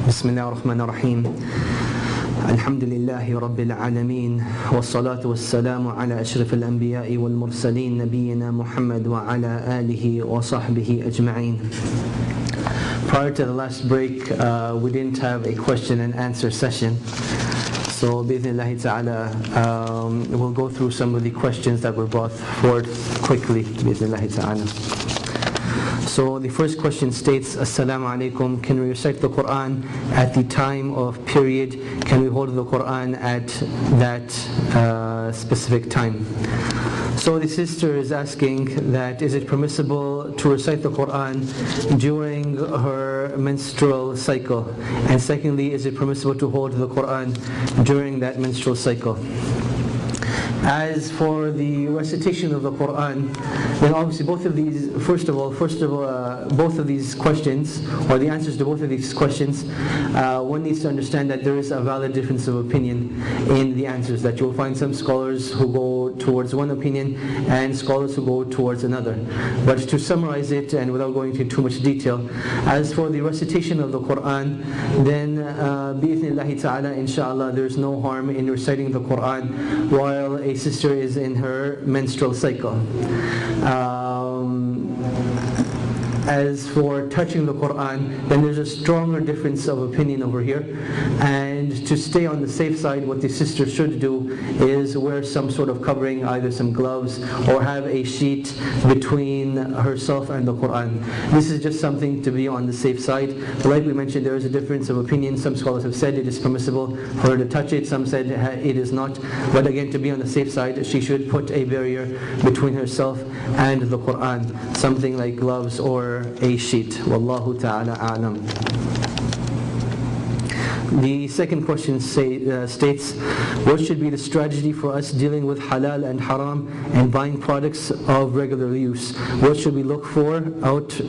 bismillaahir-Rahmaanir-raheem. Alhamdulillahi Rabbil Alameen. Wassalatu wassalamu ala ashrafil anbiya'i wal mursaleen nabiyyina Muhammad wa ala alihi wa sahbihi ajma'een. Prior to the last break, we didn't have a question and answer session. So, bi'idhnillahi ta'ala, we'll go through some of the questions that were brought forth quickly, bi'idhnillahi ta'ala. So the first question states, Assalamu alaikum, can we recite the Qur'an at the time of period? Can we hold the Qur'an at that specific time? So the sister is asking that is it permissible to recite the Qur'an during her menstrual cycle? And secondly, is it permissible to hold the Qur'an during that menstrual cycle? As for the recitation of the Qur'an, then obviously both of these, first of all, both of these questions, or the answers to both of these questions, one needs to understand that there is a valid difference of opinion in the answers, that you'll find some scholars who go towards one opinion and scholars who go towards another. But to summarize it, and without going into too much detail, as for the recitation of the Qur'an, then bi'ithnillahi ta'ala, inshallah, there is no harm in reciting the Qur'an while a sister is in her menstrual cycle. As for touching the Qur'an, then there's a stronger difference of opinion over here. And to stay on the safe side, what the sister should do is wear some sort of covering, either some gloves or have a sheet between herself and the Qur'an. This is just something to be on the safe side. But like we mentioned, there is a difference of opinion. Some scholars have said it is permissible for her to touch it, some said it is not. But again, to be on the safe side, she should put a barrier between herself and the Qur'an, something like gloves or a sheet. Wallahu ta'ala a'lam. The second question states, what should be the strategy for us dealing with halal and haram and buying products of regular use? What should we look for out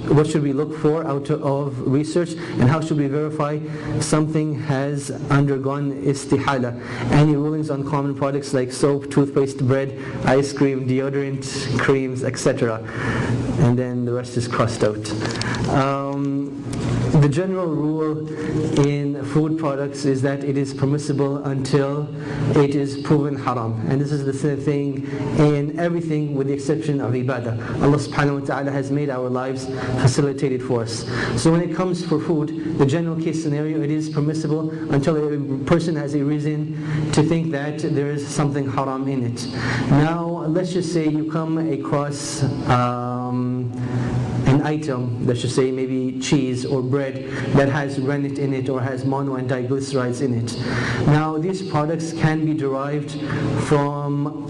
of research, and how should we verify something has undergone istihala? Any rulings on common products like soap, toothpaste, bread, ice cream, deodorant, creams, etc.? And then the rest is crossed out. The general rule in food products is that it is permissible until it is proven haram. And this is the same thing in everything with the exception of ibadah. Allah subhanahu wa ta'ala has made our lives facilitated for us. So when it comes for food, the general case scenario, it is permissible until a person has a reason to think that there is something haram in it. Now, let's just say you come across an item, let's just say maybe cheese or bread that has rennet in it or has mono and diglycerides in it. Now these products can be derived from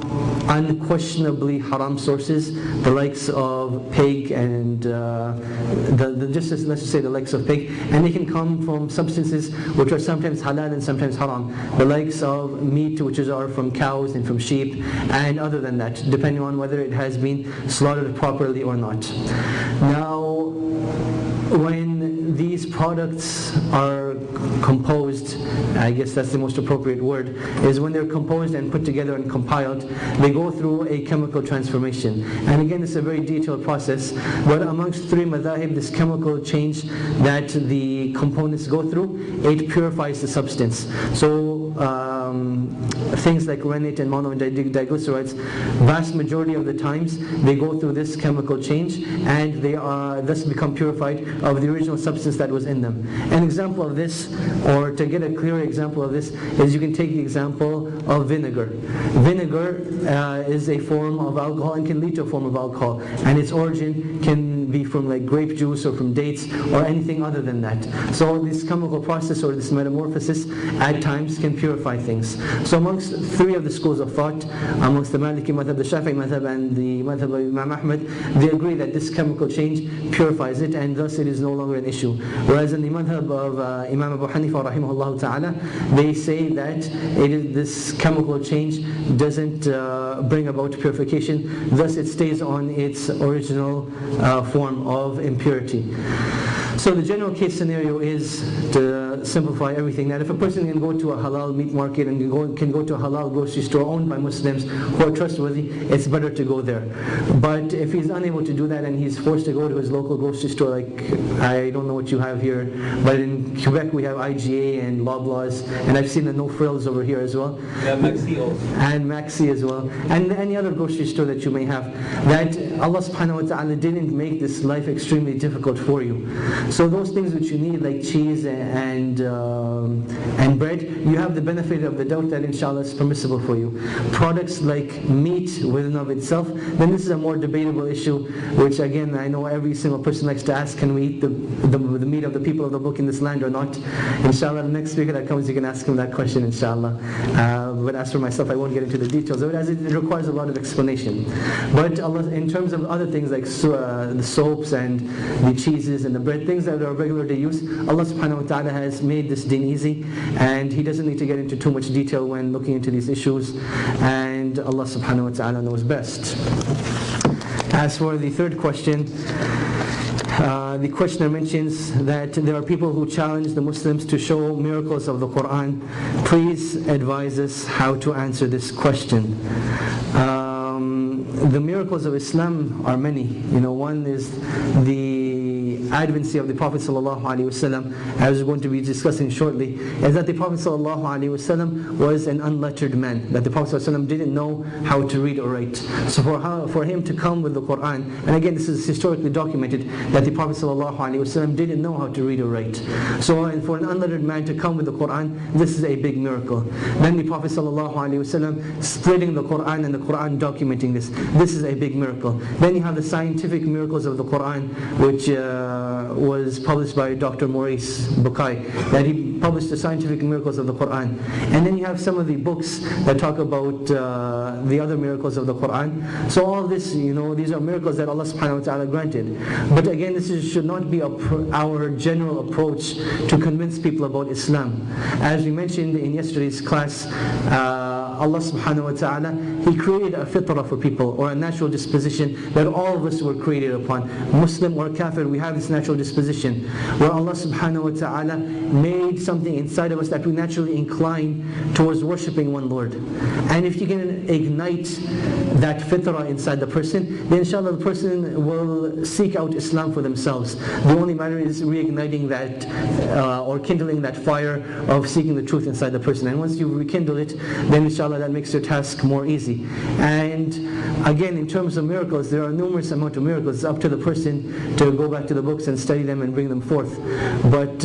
unquestionably haram sources, the likes of pig and let's just say the likes of pig, and they can come from substances which are sometimes halal and sometimes haram, the likes of meat which are from cows and from sheep, and other than that, depending on whether it has been slaughtered properly or not. Now, when these products are composed, I guess that's the most appropriate word, is when they're composed and put together and compiled, they go through a chemical transformation. And again, it's a very detailed process, but amongst three madhahib, this chemical change that the components go through, it purifies the substance. So things like rennet and mono and diglycerides, vast majority of the times they go through this chemical change and they are thus become purified of the original substance that was in them. An example of this, or to get a clear example of this, is you can take the example of vinegar. Vinegar is a form of alcohol and can lead to a form of alcohol, and its origin can be from like grape juice or from dates or anything other than that. So this chemical process or this metamorphosis at times can purify things. So amongst three of the schools of thought, amongst the Maliki madhab, the Shafi'i madhab, and the madhab of Imam Ahmad, they agree that this chemical change purifies it, and thus it is no longer an issue. Whereas in the madhab of Imam Abu Hanifa rahimahullah ta'ala, they say that this chemical change doesn't bring about purification, thus it stays on its original form of impurity. So the general case scenario is, to simplify everything, that if a person can go to a halal meat market and can go to a halal grocery store owned by Muslims who are trustworthy, it's better to go there. But if he's unable to do that and he's forced to go to his local grocery store, like I don't know what you have here, but in Quebec we have IGA and Loblaws, and I've seen the No Frills over here as well. Yeah, Maxi also. And Maxi as well, and any other grocery store that you may have, that Allah subhanahu wa ta'ala didn't make this life extremely difficult for you. So those things which you need, like cheese and bread, you have the benefit of the doubt that inshallah is permissible for you. Products like meat within of itself, then this is a more debatable issue, which again I know every single person likes to ask, can we eat the meat of the people of the book in this land or not? Inshallah, the next speaker that comes, you can ask him that question, inshallah. But as for myself, I won't get into the details of it, as it requires a lot of explanation. But Allah, in terms of other things like the soaps and the cheeses and the bread, things that are regular day use, Allah subhanahu wa ta'ala has made this deen easy, and He doesn't need to get into too much detail when looking into these issues, and Allah subhanahu wa ta'ala knows best. As for the third question, the questioner mentions that there are people who challenge the Muslims to show miracles of the Qur'an. Please advise us how to answer this question. The miracles of Islam are many. One is the advency of the Prophet ﷺ, as we're going to be discussing shortly, is that the Prophet ﷺ was an unlettered man, that the Prophet ﷺ didn't know how to read or write. So for him to come with the Qur'an, and again this is historically documented, that the Prophet ﷺ didn't know how to read or write. So for an unlettered man to come with the Qur'an, this is a big miracle. Then the Prophet ﷺ splitting the Qur'an and the Qur'an documenting this is a big miracle. Then you have the scientific miracles of the Qur'an, which was published by Dr. Maurice Bukai, that he published the scientific miracles of the Qur'an. And then you have some of the books that talk about the other miracles of the Qur'an. So all this, these are miracles that Allah subhanahu wa ta'ala granted. But again, this should not be our general approach to convince people about Islam. As we mentioned in yesterday's class, Allah subhanahu wa ta'ala, He created a fitrah for people, or a natural disposition that all of us were created upon. Muslim or kafir, we have this natural disposition where Allah subhanahu wa ta'ala made something inside of us that we naturally incline towards worshipping one Lord. And if you can ignite that fitrah inside the person, then inshallah the person will seek out Islam for themselves. The only matter is reigniting that or kindling that fire of seeking the truth inside the person. And once you rekindle it, then inshallah that makes your task more easy. And again, in terms of miracles, there are numerous amount of miracles. It's up to the person to go back to the books and study them and bring them forth. But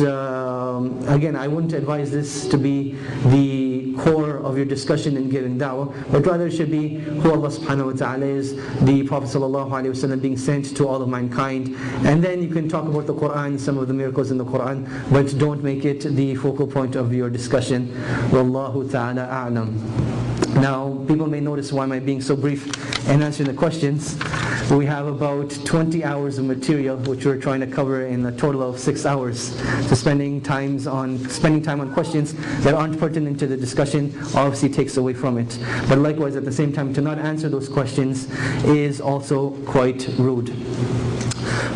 again, I wouldn't advise this to be the core of your discussion in giving da'wah, but rather it should be who Allah subhanahu wa ta'ala is, the Prophet sallallahu alaihi wasallam being sent to all of mankind, and then you can talk about the Qur'an, some of the miracles in the Qur'an, but don't make it the focal point of your discussion. Wallahu ta'ala a'lam. Now, people may notice, why am I being so brief in answering the questions? We have about 20 hours of material which we're trying to cover in a total of 6 hours. So spending time on questions that aren't pertinent to the discussion obviously takes away from it. But likewise, at the same time, to not answer those questions is also quite rude.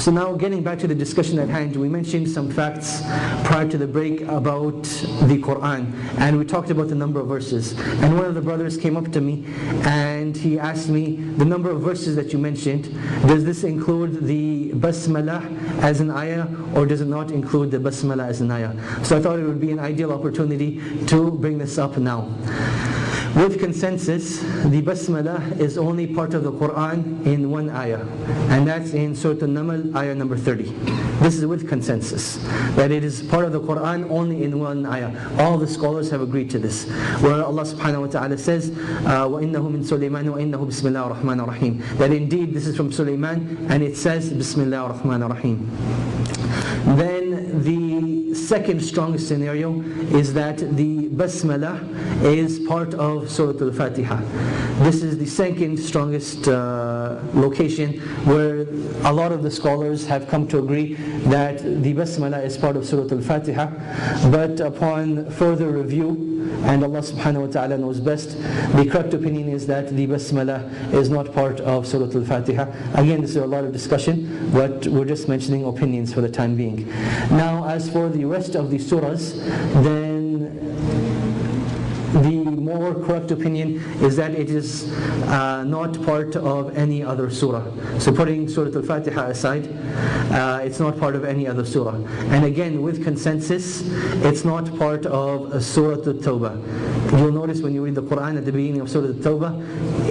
So now, getting back to the discussion at hand, we mentioned some facts prior to the break about the Qur'an, and we talked about the number of verses. And one of the brothers came up to me and he asked me, the number of verses that you mentioned, does this include the Basmallah as an ayah, or does it not include the Basmallah as an ayah? So I thought it would be an ideal opportunity to bring this up now. With consensus, the Basmallah is only part of the Qur'an in one ayah, and that's in Surah An-Naml, ayah number 30. This is with consensus, that it is part of the Qur'an only in one ayah. All the scholars have agreed to this, where Allah subhanahu wa ta'ala says, وَإِنَّهُ مِن سُلَيْمَانَ وَإِنَّهُ bismillaahir-Rahmaanir-raheem, that indeed this is from Sulaiman, and it says bismillaahir-Rahmaanir-raheem. Then the second strongest scenario is that the Basmallah is part of Surah Al-Fatiha. This is the second strongest location where a lot of the scholars have come to agree that the Basmallah is part of Surah Al-Fatiha, but upon further review, and Allah subhanahu wa ta'ala knows best, the correct opinion is that the Basmallah is not part of Surah Al-Fatiha. Again, this is a lot of discussion, but we're just mentioning opinions for the time being. Now, as for the rest of the surahs, then the more correct opinion is that it is not part of any other surah. So putting Surah Al-Fatiha aside, it's not part of any other surah. And again, with consensus, it's not part of Surah Al-Tawbah. You'll notice when you read the Qur'an at the beginning of Surah Al-Tawbah,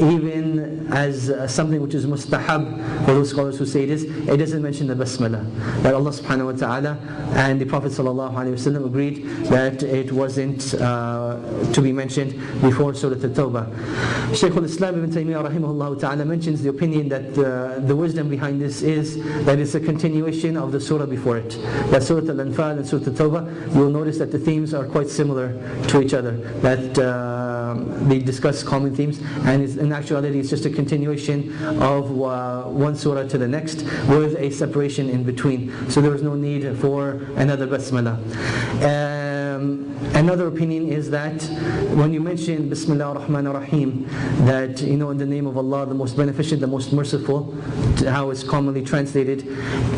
even as something which is mustahab for those scholars who say it doesn't mention the Basmallah. That Allah subhanahu wa ta'ala and the Prophet sallallahu alaihi wasallam agreed that it wasn't to be mentioned before Surah Al-Tawbah. Shaykh al-Islam ibn Taymiyyah rahimahullah ta'ala mentions the opinion that the wisdom behind this is that it's a continuation of the surah before it. That Surah Al-Anfal and Surah Al-Tawbah, you will notice that the themes are quite similar to each other. That they discuss common themes, and in actuality it's just a continuation of one surah to the next with a separation in between. So there was no need for another Basmallah. Another opinion is that when you mention bismillaahir-Rahmaanir-raheem, that in the name of Allah, the most beneficent, the most merciful, how it's commonly translated,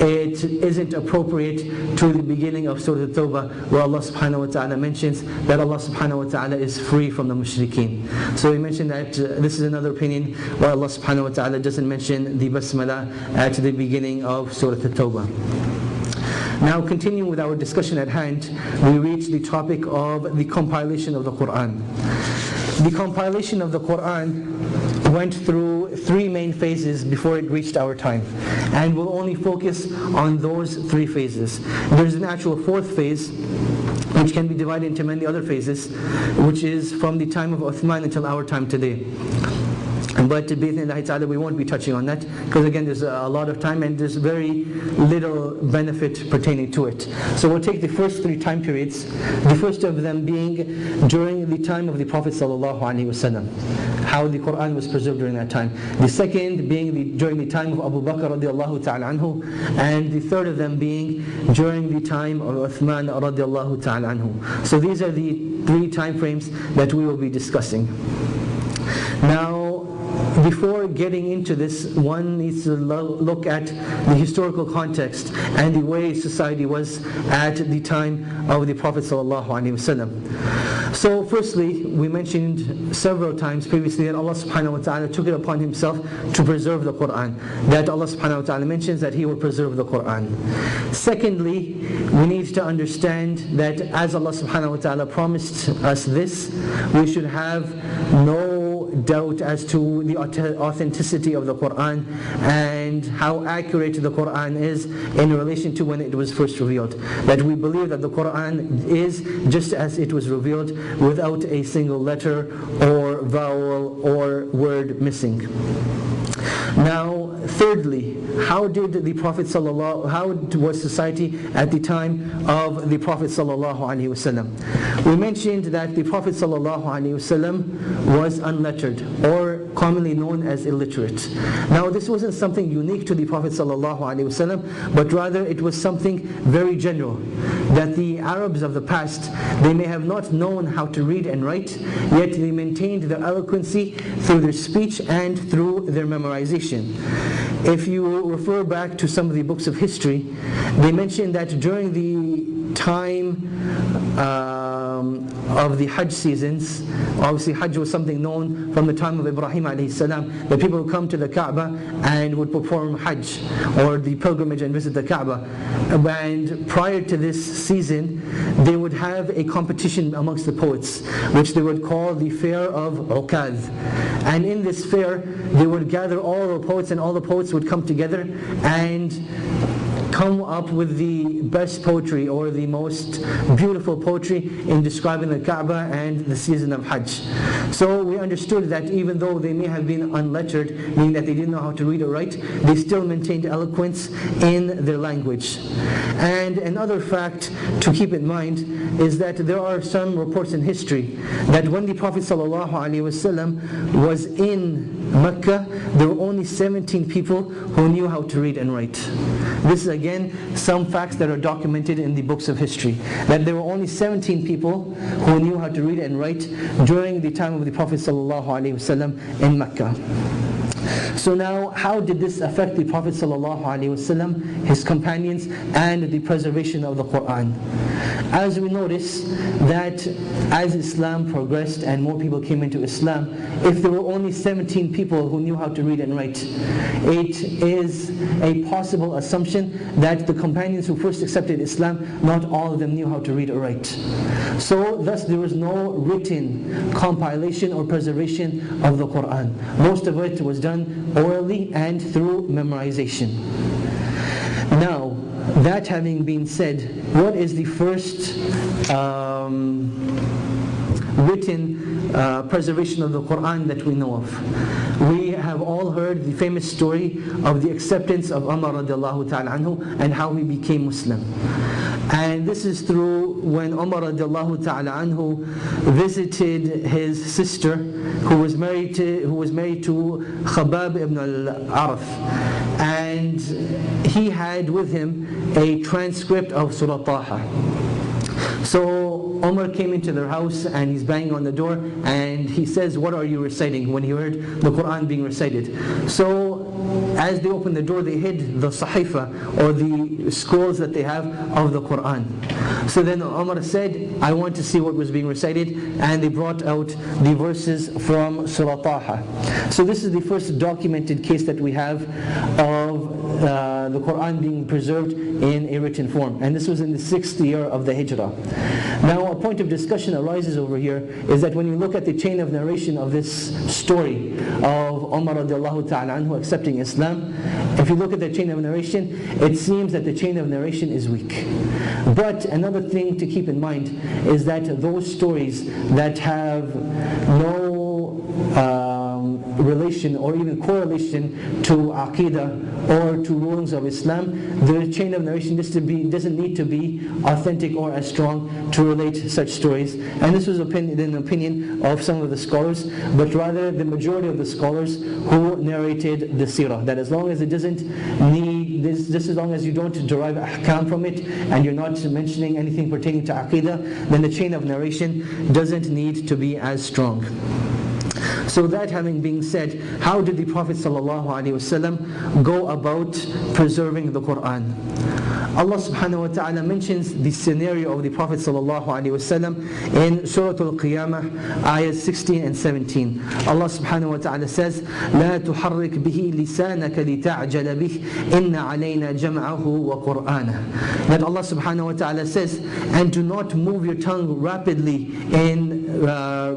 it isn't appropriate to the beginning of Surah Al-Tawbah, where Allah subhanahu wa ta'ala mentions that Allah subhanahu wa ta'ala is free from the mushrikeen. So we mentioned that this is another opinion where Allah subhanahu wa ta'ala doesn't mention the Basmallah at the beginning of Surah Al-Tawbah. Now, continuing with our discussion at hand, we reach the topic of the compilation of the Qur'an. The compilation of the Qur'an went through three main phases before it reached our time, and we'll only focus on those three phases. There's an actual fourth phase, which can be divided into many other phases, which is from the time of Uthman until our time today. But bi'idhnillahi ta'ala, we won't be touching on that, because again there's a lot of time and there's very little benefit pertaining to it. So we'll take the first three time periods, the first of them being during the time of the Prophet ﷺ, how the Qur'an was preserved during that time. The second being during the time of Abu Bakr radiallahu ta'ala anhu, and the third of them being during the time of Uthman radiallahu ta'ala anhu. So these are the three time frames that we will be discussing. Now, before getting into this, one needs to look at the historical context and the way society was at the time of the Prophet ﷺ. So firstly, we mentioned several times previously that Allah subhanahu wa ta'ala took it upon himself to preserve the Qur'an. That Allah subhanahu wa ta'ala mentions that He will preserve the Qur'an. Secondly, we need to understand that as Allah subhanahu wa ta'ala promised us this, we should have no doubt as to the authenticity of the Qur'an and how accurate the Qur'an is in relation to when it was first revealed. That we believe that the Qur'an is just as it was revealed, without a single letter or vowel or word missing. Now, thirdly, how did the Prophet how was society at the time of the Prophet ﷺ? We mentioned that the Prophet ﷺ was unlettered, or commonly known as illiterate. Now, this wasn't something unique to the Prophet ﷺ, but rather it was something very general, that the Arabs of the past, they may have not known how to read and write, yet they maintained their eloquency through their speech and through their memorization. If you refer back to some of the books of history, they mention that during the time of the Hajj seasons, obviously Hajj was something known from the time of Ibrahim alayhi salam, that people would come to the Kaaba and would perform Hajj, or the pilgrimage, and visit the Kaaba. And prior to this season, they would have a competition amongst the poets, which they would call the Fair of Ukaz. And in this fair, they would gather all the poets, and all the poets would come together and come up with the best poetry or the most beautiful poetry in describing the Kaaba and the season of Hajj. So we understood that even though they may have been unlettered, meaning that they didn't know how to read or write, they still maintained eloquence in their language. And another fact to keep in mind is that there are some reports in history that when the Prophet ﷺ was in Mecca, there were only 17 people who knew how to read and write. This is again some facts that are documented in the books of history, that there were only 17 people who knew how to read and write during the time of the Prophet ﷺ in Mecca. So now, how did this affect the Prophet ﷺ, his companions, and the preservation of the Qur'an? As we notice that as Islam progressed and more people came into Islam, if there were only 17 people who knew how to read and write, it is a possible assumption that the companions who first accepted Islam, not all of them knew how to read or write. So thus there was no written compilation or preservation of the Qur'an. Most of it was done orally and through memorization. Now, that having been said, what is the first written preservation of the Qur'an that we know of? We have all heard the famous story of the acceptance of Umar radiallahu ta'ala anhu and how he became Muslim. And this is through when Umar radiallahu ta'ala anhu visited his sister who was married to Khabbab ibn al-Arath. And he had with him a transcript of Surah Taha. So Umar came into their house and he's banging on the door and he says, "What are you reciting?" when he heard the Qur'an being recited. So as they opened the door, they hid the sahifa or the scrolls that they have of the Qur'an. So then Umar said, "I want to see what was being recited," and they brought out the verses from Surah Taha. So this is the first documented case that we have of the Qur'an being preserved in a written form, and this was in the 6th year of the Hijrah. Now a point of discussion arises over here is that when you look at the chain of narration of this story of Umar radiallahu ta'ala anhu accepting Islam, if you look at the chain of narration, it seems that the chain of narration is weak. But another thing to keep in mind is that those stories that have no relation or even correlation to Aqidah or to rulings of Islam, the chain of narration doesn't need to be authentic or as strong to relate such stories. And this was an opinion of some of the scholars, but rather the majority of the scholars who narrated the seerah, that as long as it doesn't need this, as long as you don't derive ahkam from it and you're not mentioning anything pertaining to Aqidah, then the chain of narration doesn't need to be as strong. So that having been said, how did the Prophet ﷺ go about preserving the Qur'an? Allah subhanahu wa ta'ala mentions the scenario of the Prophet ﷺ in Surah Al-Qiyamah, ayahs 16 and 17. Allah subhanahu wa ta'ala says, لا تحرك به لسانك لتعجل به إن علينا جمعه وقرآنه. That Allah subhanahu wa ta'ala says, and do not move your tongue rapidly in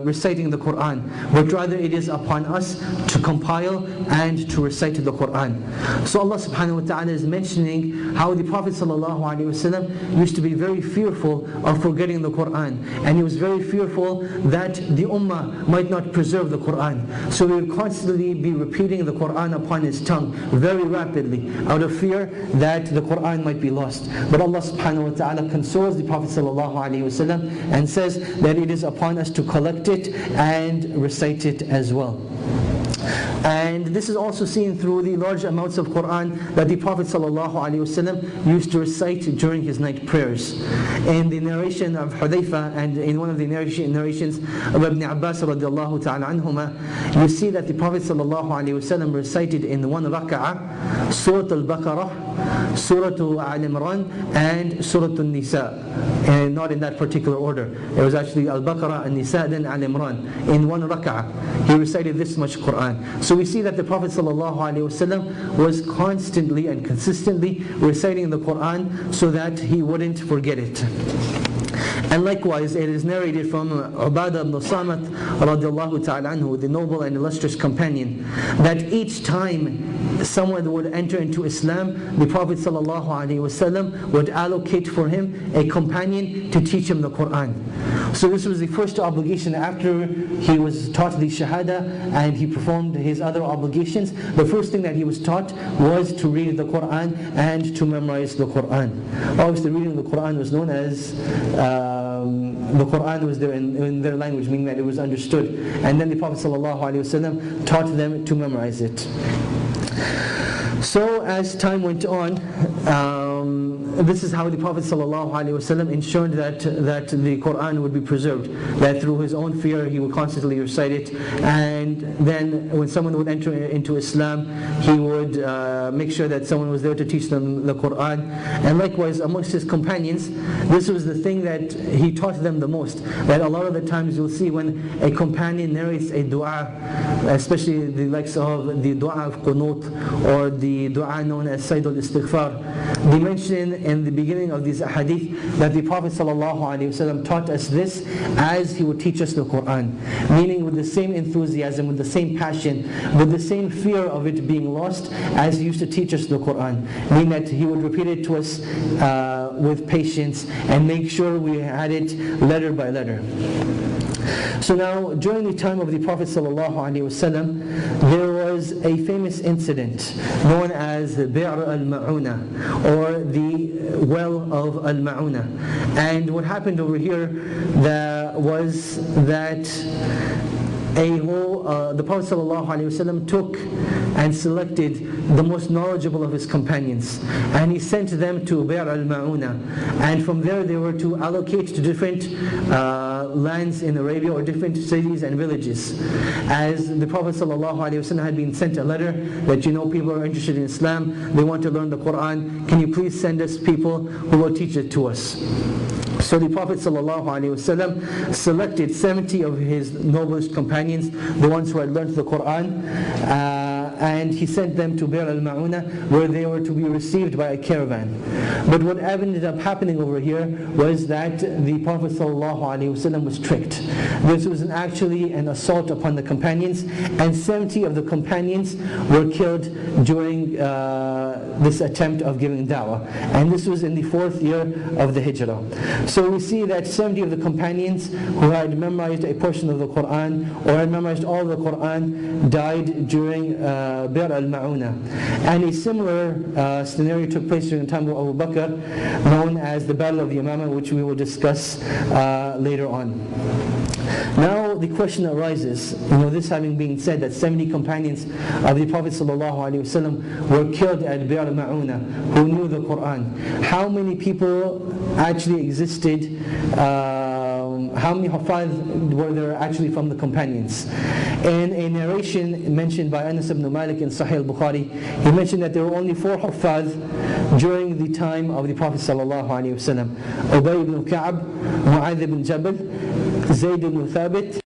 reciting the Qur'an, but rather it is upon us to compile and to recite the Qur'an. So Allah subhanahu wa ta'ala is mentioning how the Prophet ﷺ used to be very fearful of forgetting the Qur'an, and he was very fearful that the ummah might not preserve the Qur'an. So he would constantly be repeating the Qur'an upon his tongue very rapidly out of fear that the Qur'an might be lost. But Allah subhanahu wa ta'ala consoles the Prophet ﷺ and says that it is upon us to collect it and recite it as well. And this is also seen through the large amounts of Qur'an that the Prophet ﷺ used to recite during his night prayers. In the narration of Hudayfa and in one of the narrations of Ibn Abbas radiallahu ta'ala anhuma, you see that the Prophet ﷺ recited in one raka'ah Surah Al-Baqarah, Surah Al-Imran and Surah Al-Nisa. And not in that particular order. It was actually Al-Baqarah, Al-Nisa, then Al-Imran. In one raka'ah, he recited this much Qur'an. So we see that the Prophet ﷺ was constantly and consistently reciting the Qur'an so that he wouldn't forget it. And likewise, it is narrated from Ubadah ibn Samit radiallahu ta'ala anhu, the noble and illustrious companion, that each time someone would enter into Islam, the Prophet sallallahu alaihi wasallam would allocate for him a companion to teach him the Qur'an. So this was the first obligation after he was taught the Shahada and he performed his other obligations. The first thing that he was taught was to read the Qur'an and to memorize the Qur'an. Obviously, reading the Qur'an was known as the Qur'an was there in their language, meaning that it was understood. And then the Prophet ﷺ taught them to memorize it. So as time went on, this is how the Prophet ﷺ ensured that the Qur'an would be preserved. That through his own fear, he would constantly recite it. And then when someone would enter into Islam, he would make sure that someone was there to teach them the Qur'an. And likewise, amongst his companions, this was the thing that he taught them the most. That a lot of the times you'll see when a companion narrates a dua, especially the likes of the dua of qunut or the dua known as Sayyid al-Istighfar, they mention in the beginning of these hadith that the Prophet ﷺ taught us this as he would teach us the Qur'an, meaning with the same enthusiasm, with the same passion, with the same fear of it being lost as he used to teach us the Qur'an, meaning that he would repeat it to us with patience and make sure we had it letter by letter. So now, during the time of the Prophet ﷺ, there was a famous incident known as the Bir al-Ma'una, or the well of al-Ma'una. And what happened over here was that the Prophet ﷺ took and selected the most knowledgeable of his companions, and he sent them to Bir al-Ma'una, and from there they were to allocate to different lands in Arabia or different cities and villages. As the Prophet ﷺ had been sent a letter that, people are interested in Islam, they want to learn the Qur'an, can you please send us people who will teach it to us? So the Prophet ﷺ selected 70 of his noblest companions, the ones who had learned the Qur'an, and he sent them to Bir al-Ma'una, where they were to be received by a caravan. But what ended up happening over here was that the Prophet ﷺ was tricked. This was actually an assault upon the companions, and 70 of the companions were killed during this attempt of giving da'wah. And this was in the 4th year of the Hijrah. So we see that 70 of the companions who had memorized a portion of the Qur'an or had memorized all of the Qur'an died during Bir al-Ma'una. And a similar scenario took place during the time of Abu Bakr, known as the Battle of the Yamama, which we will discuss later on. Now the question arises, this having been said that 70 companions of the Prophet ﷺ were killed at Bir al-Ma'una who knew the Qur'an. How many people actually existed? How many Hafaz were there actually from the companions? In a narration mentioned by Anas ibn Malik in Sahih al-Bukhari, he mentioned that there were only 4 Hafaz during the time of the Prophet ﷺ. Ubay ibn Ka'ab, Mu'adh ibn Jabal, Zayd ibn Thabit,